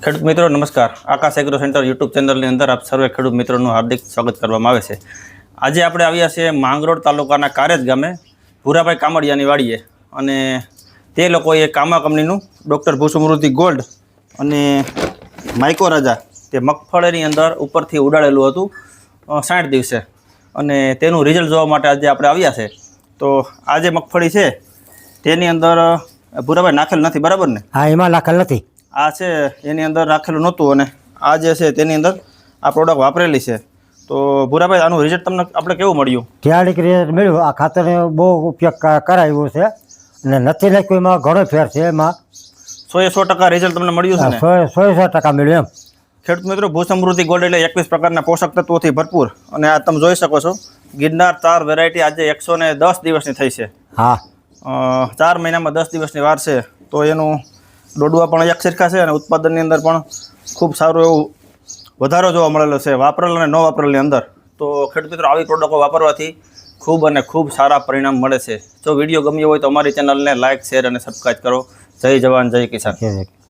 ખેડૂત મિત્રો નમસ્કાર. આકાશ એગ્રો સેન્ટર યુટ્યુબ ચેનલની અંદર આપ સર્વે ખેડૂત મિત્રોનું હાર્દિક સ્વાગત કરવામાં આવે છે. આજે આપણે આવ્યા છીએ માંગરોળ તાલુકાના કારેજ ગામે ભૂરાભાઈ કામડિયાની વાડીએ, અને તે લોકોએ કામા કંપનીનું ડૉક્ટર ભૂસમૃદ્ધિ ગોલ્ડ અને માઇકો રાજા તે મગફળીની અંદર ઉપરથી ઉડાડેલું હતું 60 દિવસે, અને તેનું રિઝલ્ટ જોવા માટે આજે આપણે આવ્યા છે. તો આ જે મગફળી છે તેની અંદર ભૂરાભાઈ નાખેલ નથી, બરાબર ને? હા, એમાં નાખેલ નથી. આ છે એની અંદર રાખેલું નહોતું, અને આ જે છે તેની અંદર આ પ્રોડક્ટ વાપરેલી છે. તો ભૂરાભાઈ, આનું રિઝલ્ટ તમને આપણે કેવું મળ્યું? ઠેયાડીક રિઝલ્ટ મળ્યું. આ ખાતરનો બહુ ઉપયોગ કરાવ્યો છે અને નથી નાખ્યું, એમાં ઘણો ફેર છે. એમાં 100% રિઝલ્ટ તમને મળ્યું છે ને? 100% મળ્યું. એમ ખેડૂત મિત્રો, ભૂસમૃદ્ધિ ગોલ્ડ એટલે 21 પ્રકારના પોષક તત્વોથી ભરપૂર, અને આ તમે જોઈ શકો છો ગિરનાર 4 વેરાયટી આજે 110 દિવસની થઈ છે. હા, 4 મહિનામાં 10 દિવસની વાર છે. તો એનું દોડવા પણ એક સરખા છે, અને ઉત્પાદનની અંદર પણ ખૂબ સારું એવું વધારો જોવા મળેલો છે વાપરેલ અને ન વાપરેલની અંદર. તો ખેડૂત મિત્રો, આવી પ્રોડક્ટો વાપરવાથી ખૂબ અને ખૂબ સારા પરિણામ મળે છે. જો વિડીયો ગમ્યો હોય તો અમારી ચેનલને લાઇક, શેર અને સબસ્ક્રાઈબ કરો. જય જવાન, જય કિસાન.